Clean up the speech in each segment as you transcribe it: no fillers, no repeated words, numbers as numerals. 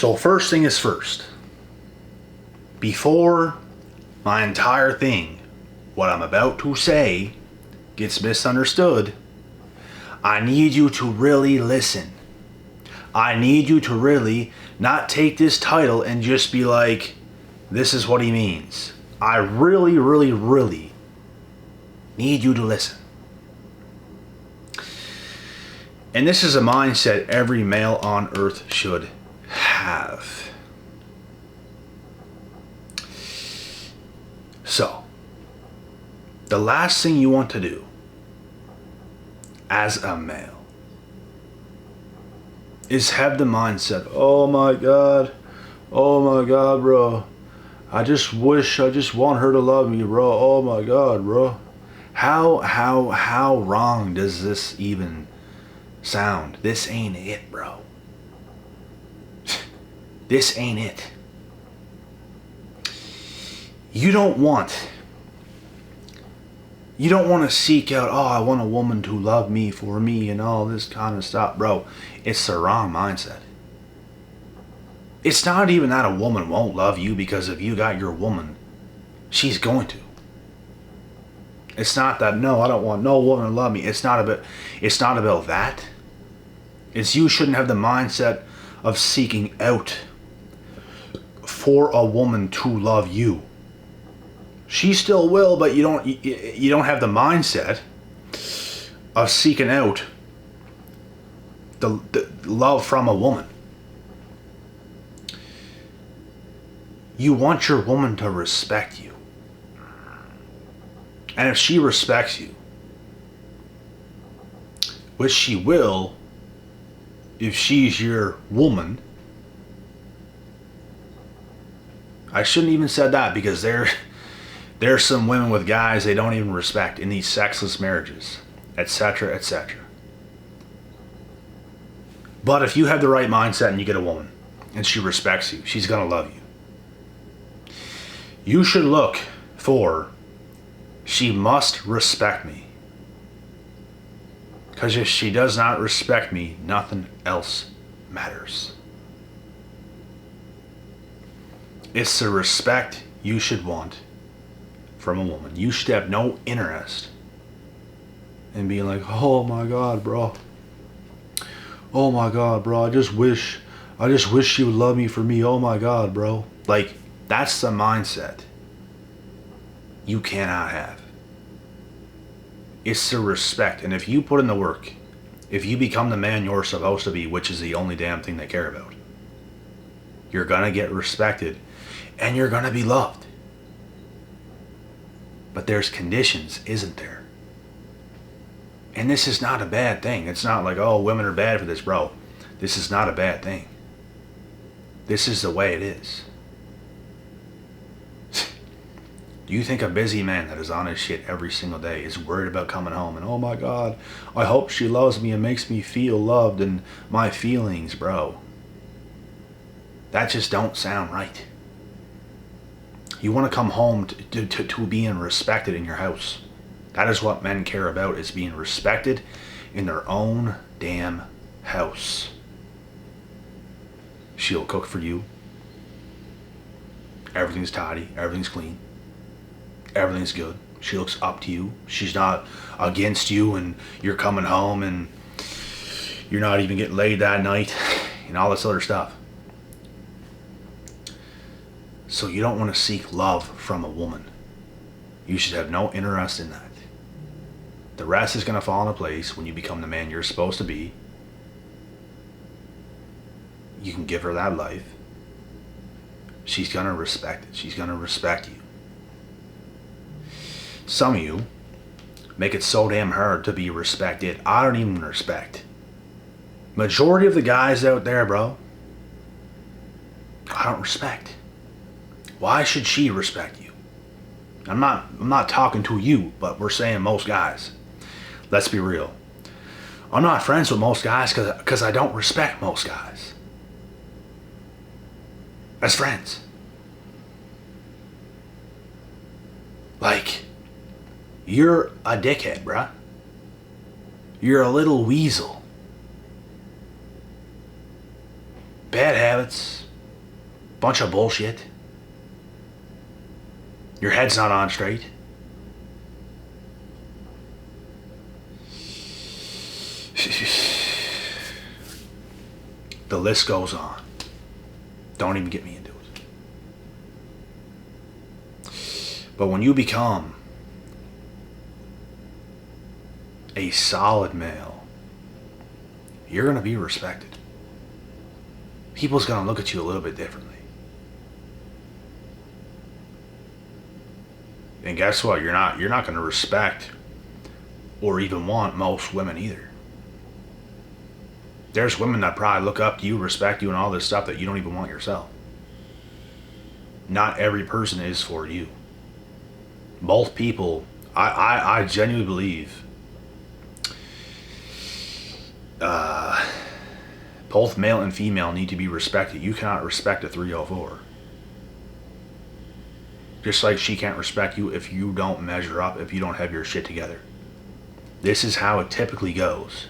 So first thing is first. Before my entire thing, what I'm about to say, gets misunderstood, I need you to really listen. I need you to really not take this title and just be like, this is what he means. I really, really, really need you to listen. And this is a mindset every male on earth should have. So, the last thing you want to do as a male is have the mindset, oh my God, bro. I just want her to love me, bro. Oh my God, bro. How wrong does this even sound? This ain't it, bro. This ain't it. You don't want to seek out, oh, I want a woman to love me for me and all this kind of stuff. Bro, it's the wrong mindset. It's not even that a woman won't love you, because if you got your woman, she's going to. It's not that, no, I don't want no woman to love me. It's not about that. It's you shouldn't have the mindset of seeking out for a woman to love you. She still will, but you don't have the mindset of seeking out the love from a woman. You want your woman to respect you. And if she respects you, which she will if she's your woman, I shouldn't even said that, because there's some women with guys they don't even respect in these sexless marriages, etc., etc. But if you have the right mindset and you get a woman and she respects you, she's going to love you. You should look for, she must respect me. Because if she does not respect me, nothing else matters. It's the respect you should want from a woman. You should have no interest in being like, oh my God, bro. Oh my God, bro. I just wish she would love me for me. Oh my God, bro. Like, that's the mindset you cannot have. It's the respect. And if you put in the work, if you become the man you're supposed to be, which is the only damn thing they care about, you're going to get respected and you're going to be loved. But there's conditions, isn't there? And this is not a bad thing. It's not like, oh, women are bad for this, bro. This is not a bad thing. This is the way it is. Do you think a busy man that is on his shit every single day is worried about coming home and, oh my God, I hope she loves me and makes me feel loved and my feelings, bro? That just don't sound right. You want to come home to being respected in your house. That is what men care about, is being respected in their own damn house. She'll cook for you. Everything's tidy. Everything's clean. Everything's good. She looks up to you. She's not against you and you're coming home and you're not even getting laid that night and all this other stuff. So you don't want to seek love from a woman. You should have no interest in that. The rest is going to fall into place when you become the man you're supposed to be. You can give her that life. She's going to respect it. She's going to respect you. Some of you make it so damn hard to be respected. I don't even respect. Majority of the guys out there, bro, I don't respect. Why should she respect you? I'm not talking to you, but we're saying most guys. Let's be real. I'm not friends with most guys because I don't respect most guys as friends. Like, you're a dickhead, bruh. You're a little weasel. Bad habits, Bunch of bullshit. Your head's not on straight. The list goes on. Don't even get me into it. But when you become a solid male, you're going to be respected. People's going to look at you a little bit differently. And guess what? You're not going to respect or even want most women either. There's women that probably look up to you, respect you, and all this stuff that you don't even want yourself. Not every person is for you. Both people, I genuinely believe, both male and female need to be respected. You cannot respect a 304. Just like she can't respect you if you don't measure up, if you don't have your shit together. This is how it typically goes.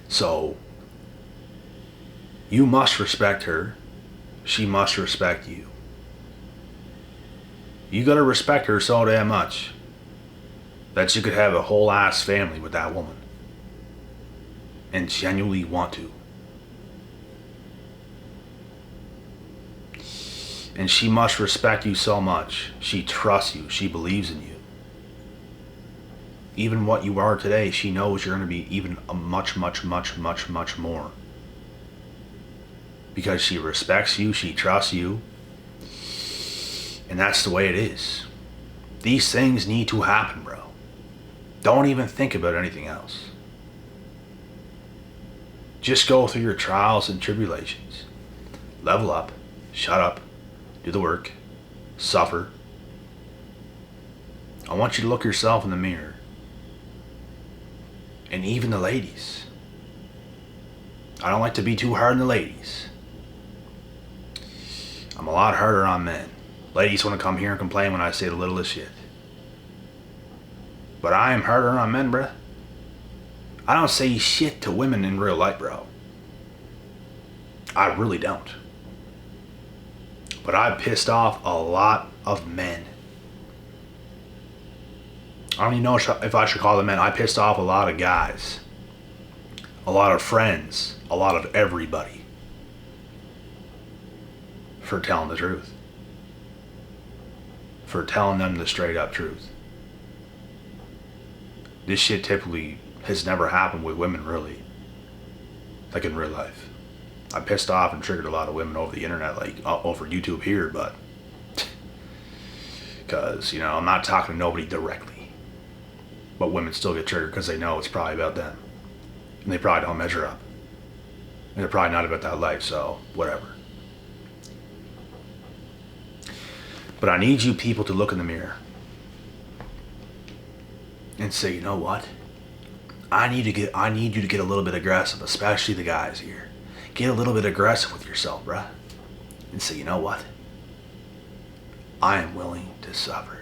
So, you must respect her. She must respect you. You gotta respect her so damn much that you could have a whole ass family with that woman. And genuinely want to. And she must respect you so much. She trusts you. She believes in you. Even what you are today, she knows you're going to be even a much more. Because she respects you, she trusts you. And that's the way it is. These things need to happen, bro. Don't even think about anything else. Just go through your trials and tribulations. Level up, shut up, do the work, suffer. I want you to look yourself in the mirror. And even the ladies. I don't like to be too hard on the ladies. I'm a lot harder on men. Ladies want to come here and complain when I say the littlest shit. But I am harder on men, bruh. I don't say shit to women in real life, bro. I really don't. But I've pissed off a lot of men. I don't even know if I should call them men. I pissed off a lot of guys. A lot of friends. A lot of everybody. For telling the truth. For telling them the straight up truth. This shit typically has never happened with women, really. Like in real life. I pissed off and triggered a lot of women over the internet, like over YouTube here, but because, you know, I'm not talking to nobody directly. But women still get triggered because they know it's probably about them. And they probably don't measure up. And they're probably not about that life, so whatever. But I need you people to look in the mirror and say, you know what? I need you to get a little bit aggressive, especially the guys here. Get a little bit aggressive with yourself, bruh. And say, you know what? I am willing to suffer.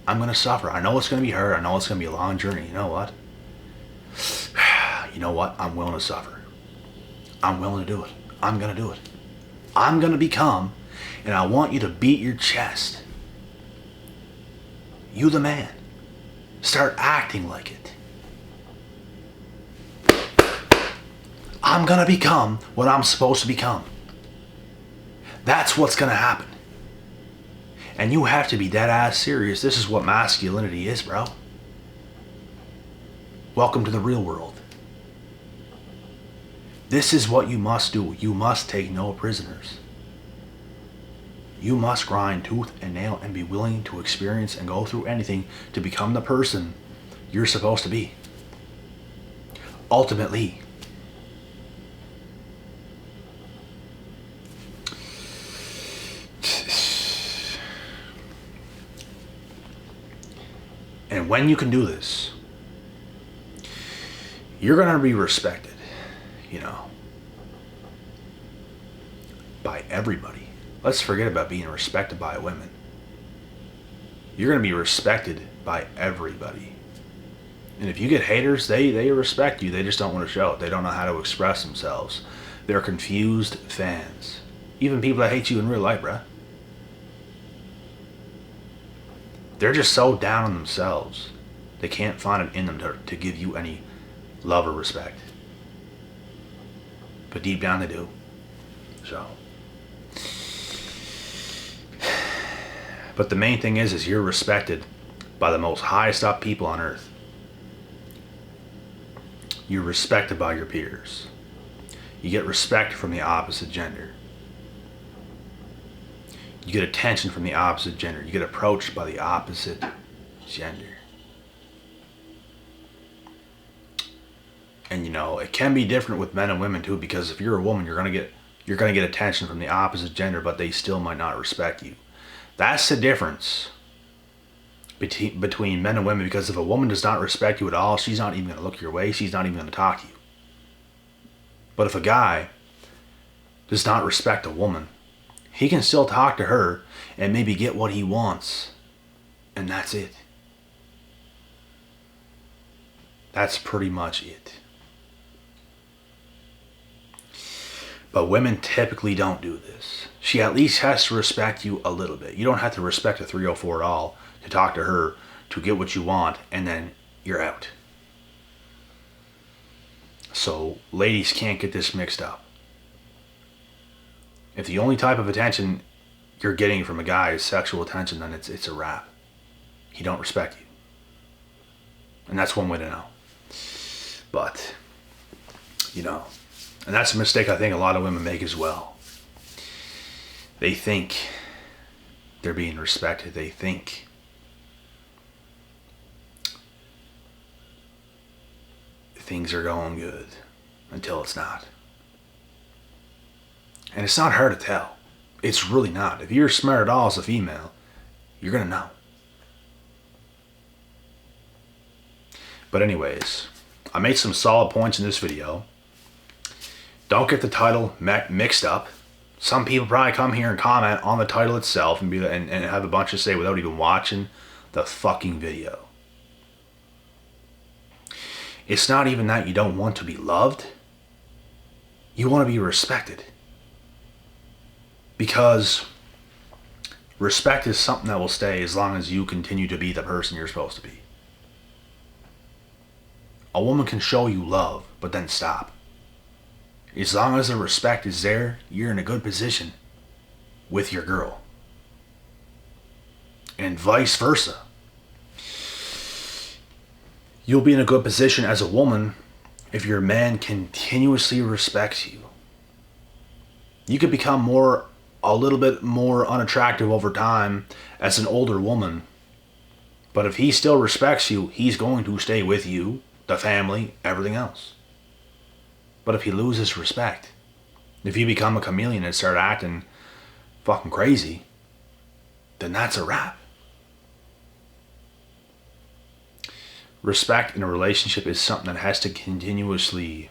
I'm going to suffer. I know it's going to be hard. I know it's going to be a long journey. You know what? You know what? I'm willing to suffer. I'm willing to do it. I'm going to do it. I'm going to become, and I want you to beat your chest. You the man. Start acting like it. I'm going to become what I'm supposed to become. That's what's going to happen. And you have to be dead ass serious. This is what masculinity is, bro. Welcome to the real world. This is what you must do. You must take no prisoners. You must grind tooth and nail and be willing to experience and go through anything to become the person you're supposed to be. Ultimately. And when you can do this, you're going to be respected, you know, by everybody. Let's forget about being respected by women. You're going to be respected by everybody. And if you get haters, they respect you. They just don't want to show it. They don't know how to express themselves They're confused fans. Even people that hate you in real life, bruh. They're just so down on themselves. They can't find it in them to give you any love or respect. But deep down they do. So. But the main thing is you're respected by the most highest up people on earth. You're respected by your peers. You get respect from the opposite gender. You get attention from the opposite gender. You get approached by the opposite gender. And it can be different with men and women too, because if you're a woman, you're gonna get attention from the opposite gender, but they still might not respect you. That's the difference between men and women, because if a woman does not respect you at all, she's not even gonna look your way, she's not even gonna talk to you. But if a guy does not respect a woman, he can still talk to her and maybe get what he wants. And that's it. That's pretty much it. But women typically don't do this. She at least has to respect you a little bit. You don't have to respect a 304 at all to talk to her, to get what you want, and then you're out. So ladies can't get this mixed up. If the only type of attention you're getting from a guy is sexual attention, then it's a wrap. He don't respect you. And that's one way to know. But, and that's a mistake I think a lot of women make as well. They think they're being respected. They think things are going good until it's not. And it's not hard to tell. It's really not. If you're smart at all as a female, you're going to know. But anyways, I made some solid points in this video. Don't get the title mixed up. Some people probably come here and comment on the title itself and have a bunch to say without even watching the fucking video. It's not even that you don't want to be loved. You want to be respected. Because respect is something that will stay as long as you continue to be the person you're supposed to be. A woman can show you love, but then stop. As long as the respect is there, you're in a good position with your girl. And vice versa. You'll be in a good position as a woman if your man continuously respects you. You could become a little bit more unattractive over time as an older woman. But if he still respects you, he's going to stay with you, the family, everything else. But if he loses respect, if you become a chameleon and start acting fucking crazy, then that's a wrap. Respect in a relationship is something that has to continuously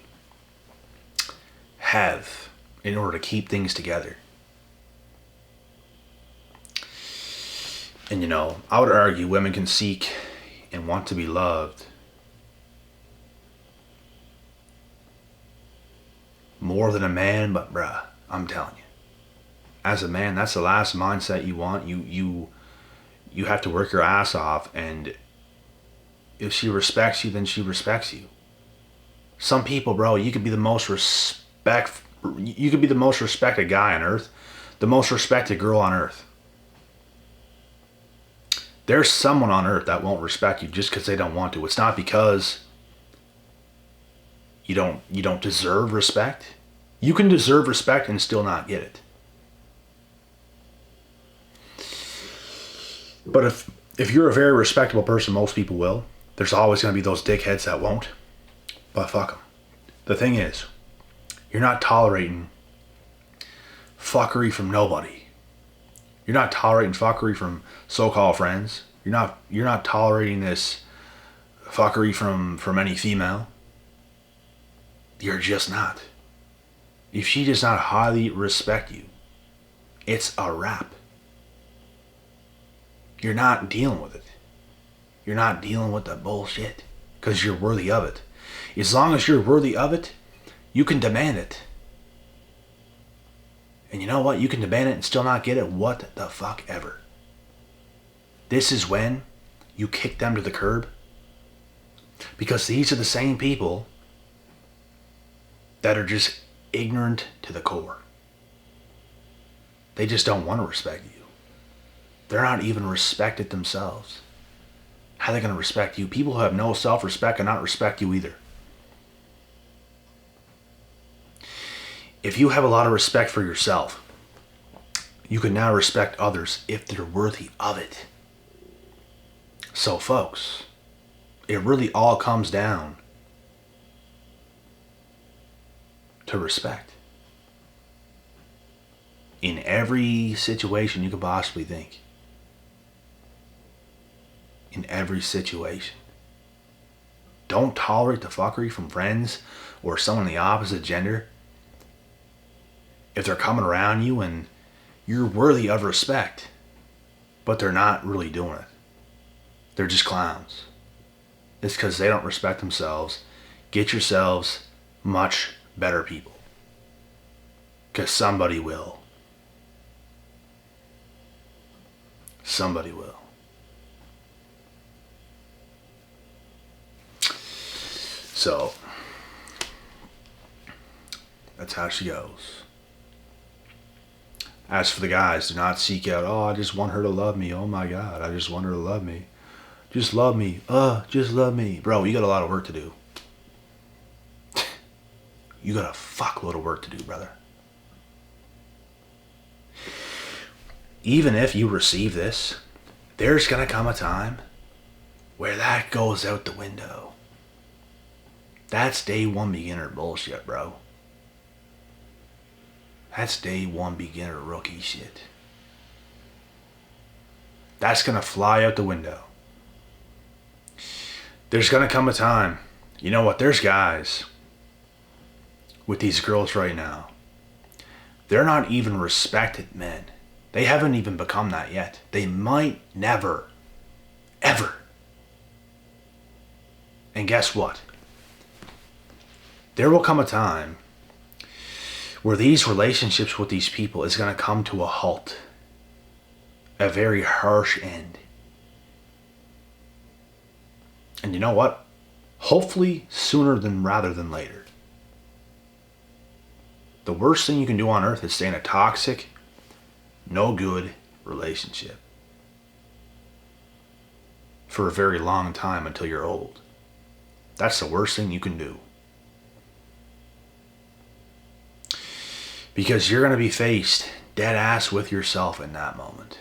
have in order to keep things together. And I would argue women can seek and want to be loved more than a man, but bruh, I'm telling you, as a man, that's the last mindset you want. You have to work your ass off, and if she respects you, then she respects you. Some people, bro, you could be the most respected guy on earth, the most respected girl on earth. There's someone on earth that won't respect you just because they don't want to. It's not because you don't deserve respect. You can deserve respect and still not get it. But if you're a very respectable person, most people will. There's always going to be those dickheads that won't. But fuck them. The thing is, you're not tolerating fuckery from nobody. You're not tolerating fuckery from so-called friends. You're not tolerating this fuckery from any female. You're just not. If she does not highly respect you, it's a wrap. You're not dealing with it. You're not dealing with the bullshit because you're worthy of it. As long as you're worthy of it, you can demand it. And you know what? You can demand it and still not get it. What the fuck ever. This is when you kick them to the curb. Because these are the same people that are just ignorant to the core. They just don't want to respect you. They're not even respected themselves. How are they going to respect you? People who have no self-respect cannot respect you either. If you have a lot of respect for yourself, you can now respect others if they're worthy of it. So folks, it really all comes down to respect. In every situation you could possibly think. In every situation. Don't tolerate the fuckery from friends or someone of the opposite gender. If they're coming around you and you're worthy of respect, but they're not really doing it. They're just clowns. It's because they don't respect themselves. Get yourselves much better people. Because somebody will. Somebody will. So, that's how she goes. As for the guys, do not seek out, oh, I just want her to love me. Oh my God, I just want her to love me. Just love me. Just love me. Bro, you got a lot of work to do. You got a fuckload of work to do, brother. Even if you receive this, there's going to come a time where that goes out the window. That's day one beginner bullshit, bro. That's day one beginner rookie shit. That's going to fly out the window. There's going to come a time, you know what, there's guys with these girls right now. They're not even respected men. They haven't even become that yet. They might never, ever. And guess what? There will come a time where these relationships with these people is going to come to a halt. A very harsh end. And you know what? Hopefully sooner rather than later. The worst thing you can do on earth is stay in a toxic, no good relationship. For a very long time until you're old. That's the worst thing you can do. Because you're going to be faced dead ass with yourself in that moment.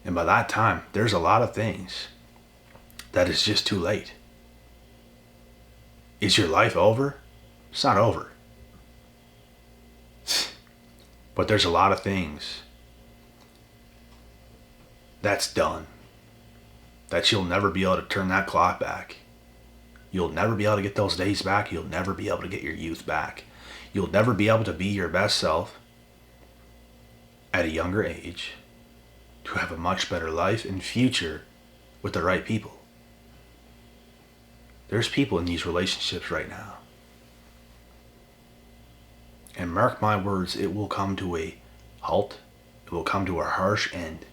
And by that time, there's a lot of things that is just too late. Is your life over? It's not over. But there's a lot of things that's done. That you'll never be able to turn that clock back. You'll never be able to get those days back. You'll never be able to get your youth back. You'll never be able to be your best self at a younger age to have a much better life and future with the right people. There's people in these relationships right now. And mark my words, it will come to a halt. It will come to a harsh end.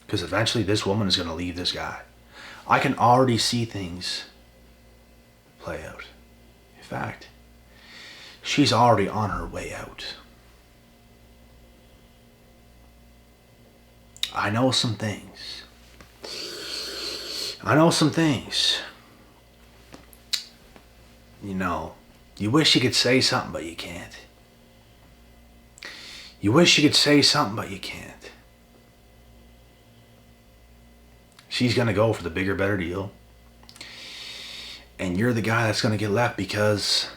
Because eventually this woman is going to leave this guy. I can already see things play out. In fact, she's already on her way out. I know some things. You know, you wish you could say something, but you can't. You wish you could say something, but you can't. She's going to go for the bigger, better deal. And you're the guy that's going to get left because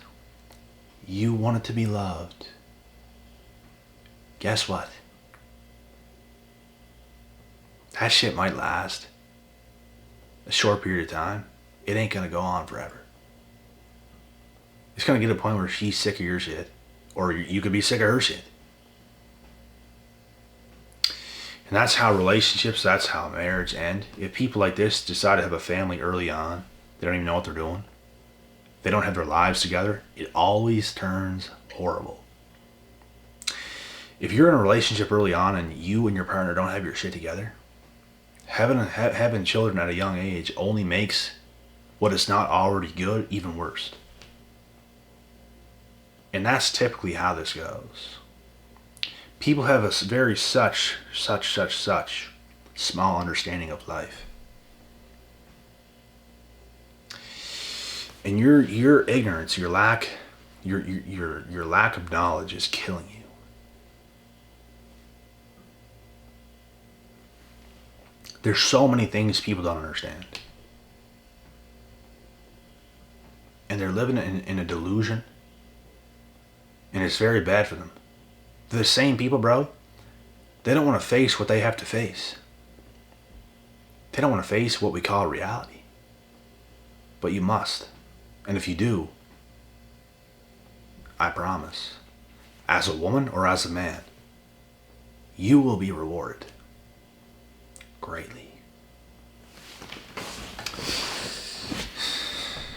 you wanted to be loved. Guess what? That shit might last a short period of time. It ain't going to go on forever. It's going to get to a point where she's sick of your shit. Or you could be sick of her shit. And that's how relationships, that's how marriage end. If people like this decide to have a family early on, they don't even know what they're doing. They don't have their lives together. It always turns horrible. If you're in a relationship early on and you and your partner don't have your shit together, having children at a young age only makes what is not already good even worse. And that's typically how this goes. People have a very such small understanding of life. And your ignorance, your lack of knowledge is killing you. There's so many things people don't understand. And they're living in a delusion. And it's very bad for them. The same people, bro, they don't want to face what they have to face. They don't want to face what we call reality. But you must. And if you do, I promise, as a woman or as a man, you will be rewarded greatly.